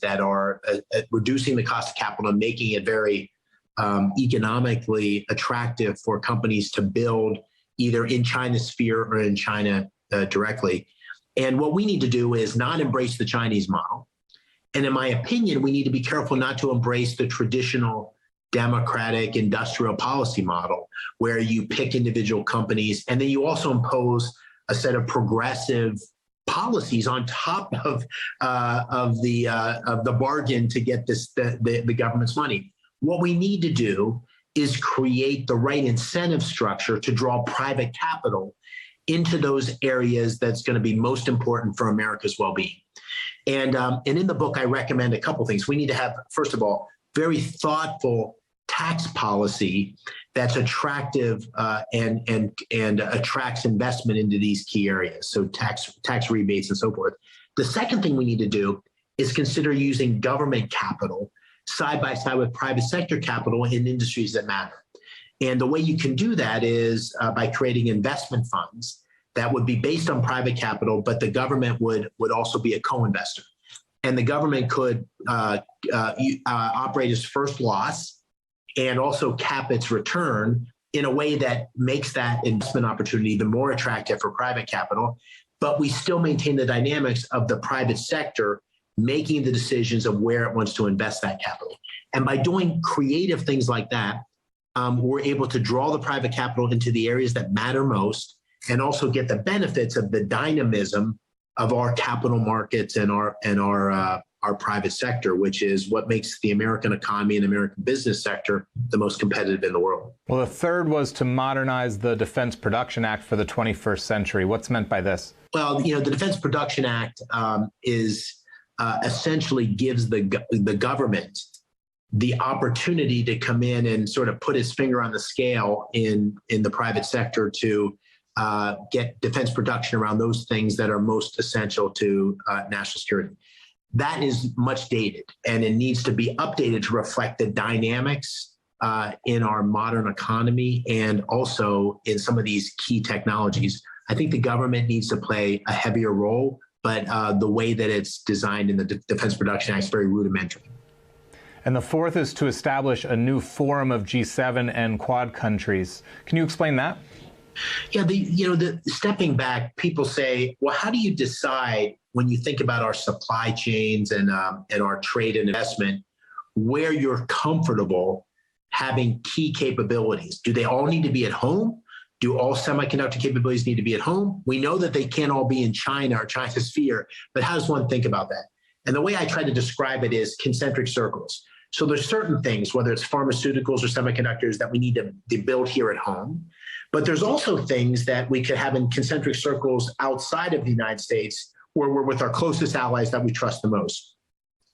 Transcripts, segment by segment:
areas that are reducing the cost of capital and making it very economically attractive for companies to build either in China's sphere or in China directly. And what we need to do is not embrace the Chinese model. And in my opinion, we need to be careful not to embrace the traditional democratic industrial policy model where you pick individual companies and then you also impose a set of progressive policies on top of the bargain to get the government's money. What we need to do is create the right incentive structure to draw private capital into those areas that's going to be most important for America's well-being. And in the book, I recommend a couple things. We need to have, first of all, very thoughtful tax policy that's attractive and attracts investment into these key areas. So tax rebates and so forth. The second thing we need to do is consider using government capital side by side with private sector capital in industries that matter. And the way you can do that is by creating investment funds that would be based on private capital, but the government would also be a co-investor. And the government could operate as first loss and also cap its return in a way that makes that investment opportunity even more attractive for private capital. But we still maintain the dynamics of the private sector making the decisions of where it wants to invest that capital. And by doing creative things like that, we're able to draw the private capital into the areas that matter most and also get the benefits of the dynamism of our capital markets and our private sector, which is what makes the American economy and American business sector the most competitive in the world. Well, the third was to modernize the Defense Production Act for the 21st century. What's meant by this? Well, the Defense Production Act essentially gives the government the opportunity to come in and sort of put his finger on the scale in the private sector to get defense production around those things that are most essential to national security. That is much dated, and it needs to be updated to reflect the dynamics in our modern economy and also in some of these key technologies. I think the government needs to play a heavier role, but the way that it's designed in the Defense Production Act is very rudimentary. And the fourth is to establish a new forum of G7 and Quad countries. Can you explain that? Yeah, the stepping back, people say, well, how do you decide when you think about our supply chains and our trade and investment, where you're comfortable having key capabilities? Do they all need to be at home? Do all semiconductor capabilities need to be at home? We know that they can't all be in China or China's sphere, but how does one think about that? And the way I try to describe it is concentric circles. So there's certain things, whether it's pharmaceuticals or semiconductors, that we need to build here at home. But there's also things that we could have in concentric circles outside of the United States where we're with our closest allies that we trust the most.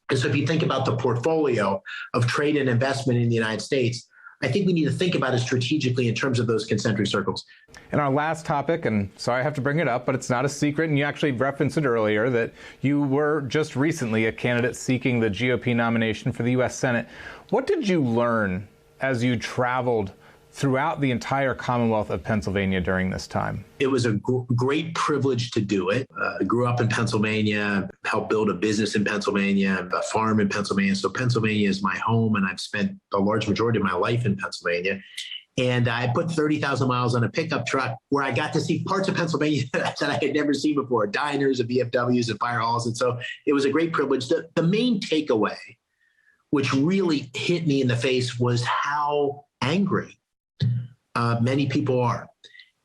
And so if you think about the portfolio of trade and investment in the United States, I think we need to think about it strategically in terms of those concentric circles. And our last topic, and sorry I have to bring it up, but it's not a secret, and you actually referenced it earlier, that you were just recently a candidate seeking the GOP nomination for the U.S. Senate. What did you learn as you traveled throughout the entire Commonwealth of Pennsylvania during this time? It was a great privilege to do it. I grew up in Pennsylvania, helped build a business in Pennsylvania, a farm in Pennsylvania. So Pennsylvania is my home, and I've spent a large majority of my life in Pennsylvania. And I put 30,000 miles on a pickup truck where I got to see parts of Pennsylvania that I had never seen before, diners and VFWs and fire halls. And so it was a great privilege. The main takeaway, which really hit me in the face, was how angry many people are.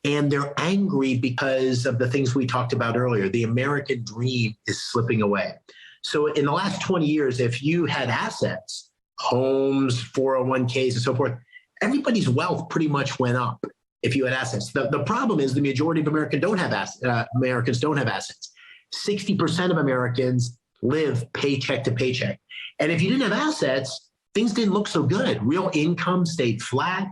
And they're angry because of the things we talked about earlier. The American dream is slipping away. So in the last 20 years, if you had assets, homes, 401ks, and so forth, everybody's wealth pretty much went up if you had assets. The problem is the majority of Americans don't have assets. 60% of Americans live paycheck to paycheck. And if you didn't have assets, things didn't look so good. Real income stayed flat.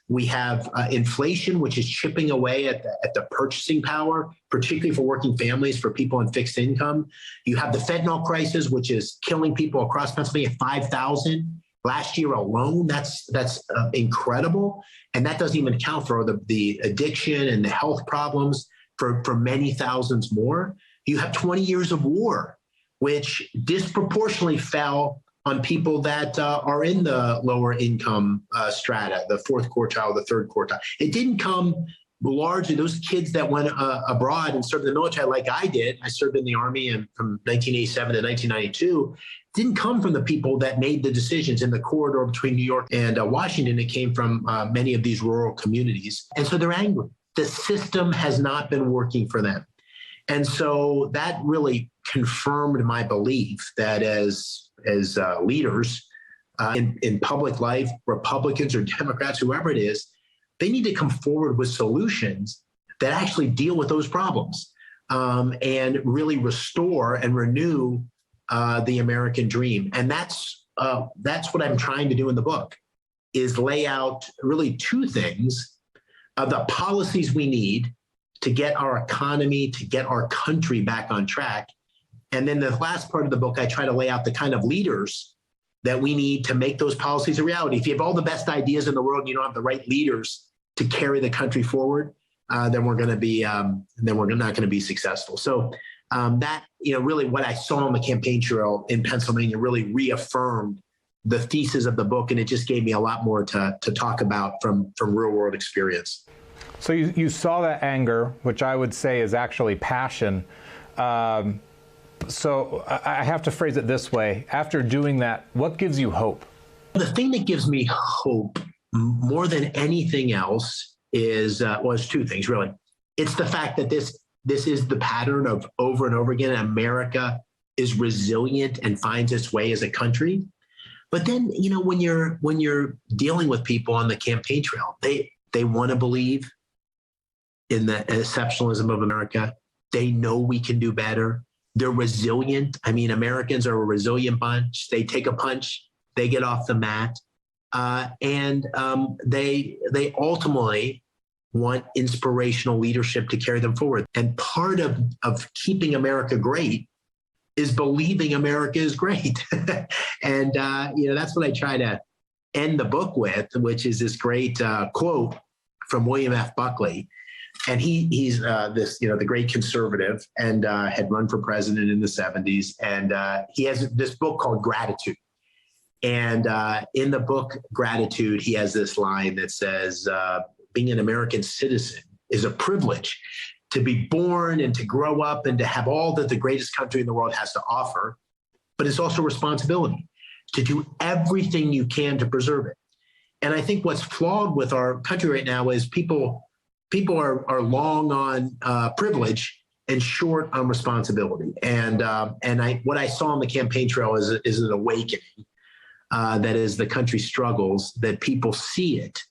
We have inflation, which is chipping away at the purchasing power, particularly for working families, for people on fixed income. You have the fentanyl crisis, which is killing people across Pennsylvania, 5,000 last year alone. That's incredible. And that doesn't even account for the addiction and the health problems for many thousands more. You have 20 years of war, which disproportionately fell on people that are in the lower income strata, the fourth quartile, the third quartile. It didn't come largely, those kids that went abroad and served in the military like I did. I served in the Army and from 1987 to 1992, didn't come from the people that made the decisions in the corridor between New York and Washington. It came from many of these rural communities. And so they're angry. The system has not been working for them. And so that really confirmed my belief that as leaders in public life, Republicans or Democrats, whoever it is, they need to come forward with solutions that actually deal with those problems and really restore and renew the American dream. And that's what I'm trying to do in the book, is lay out really two things of the policies we need to get our economy, to get our country back on track. And then the last part of the book, I try to lay out the kind of leaders that we need to make those policies a reality. If you have all the best ideas in the world and you don't have the right leaders to carry the country forward, then we're not going to be successful. So that, really what I saw on the campaign trail in Pennsylvania really reaffirmed the thesis of the book, and it just gave me a lot more to talk about from real world experience. So you saw that anger, which I would say is actually passion. So I have to phrase it this way. After doing that, what gives you hope? The thing that gives me hope more than anything else is two things, really. It's the fact that this is the pattern of over and over again. America is resilient and finds its way as a country. But then, when you're dealing with people on the campaign trail, they want to believe in the exceptionalism of America. They know we can do better. They're resilient. I mean, Americans are a resilient bunch. They take a punch, they get off the mat, and they ultimately want inspirational leadership to carry them forward. And part of keeping America great is believing America is great. And that's what I try to end the book with, which is this great quote from William F. Buckley. And he's the great conservative and had run for president in the 70s. And he has this book called Gratitude. And in the book Gratitude, he has this line that says, being an American citizen is a privilege, to be born and to grow up and to have all that the greatest country in the world has to offer. But it's also a responsibility to do everything you can to preserve it. And I think what's flawed with our country right now is people are long on privilege and short on responsibility. And what I saw on the campaign trail is an awakening that as the country struggles, that people see it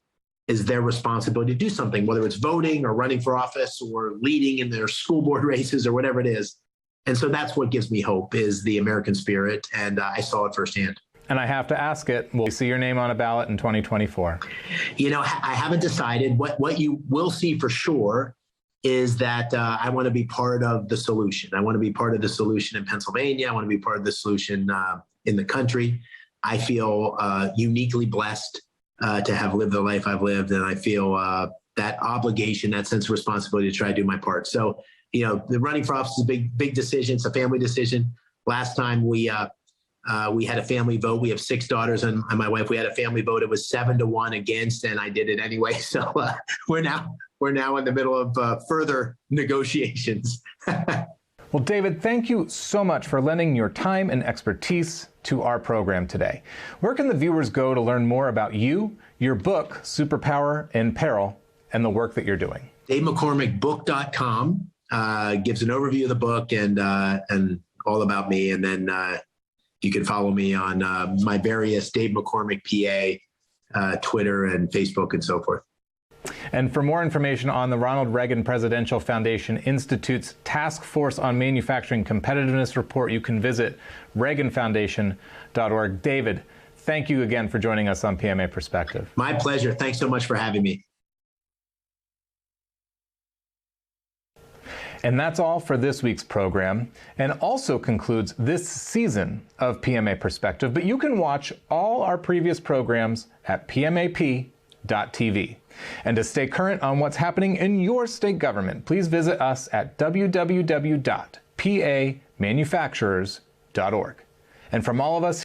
as their responsibility to do something, whether it's voting or running for office or leading in their school board races or whatever it is. And so that's what gives me hope, is the American spirit. And I saw it firsthand. And I have to ask it, will we see your name on a ballot in 2024? I haven't decided. What you will see for sure is that I want to be part of the solution. I want to be part of the solution in Pennsylvania. I want to be part of the solution in the country. I feel uniquely blessed to have lived the life I've lived. And I feel that obligation, that sense of responsibility to try to do my part. So, the running for office is a big decision. It's a family decision. Last time we had a family vote. We have 6 daughters and my wife. We had a family vote. It was 7-1 against, and I did it anyway. So we're now in the middle of further negotiations. Well, David, thank you so much for lending your time and expertise to our program today. Where can the viewers go to learn more about you, your book, Superpower in Peril, and the work that you're doing? DaveMcCormickBook.com gives an overview of the book and all about me. And then you can follow me on my various Dave McCormick PA, Twitter and Facebook and so forth. And for more information on the Ronald Reagan Presidential Foundation Institute's Task Force on Manufacturing Competitiveness report, you can visit reaganfoundation.org. David, thank you again for joining us on PMA Perspective. My pleasure. Thanks so much for having me. And that's all for this week's program, and also concludes this season of PMA Perspective. But you can watch all our previous programs at pmap.tv. And to stay current on what's happening in your state government, please visit us at www.pamanufacturers.org. And from all of us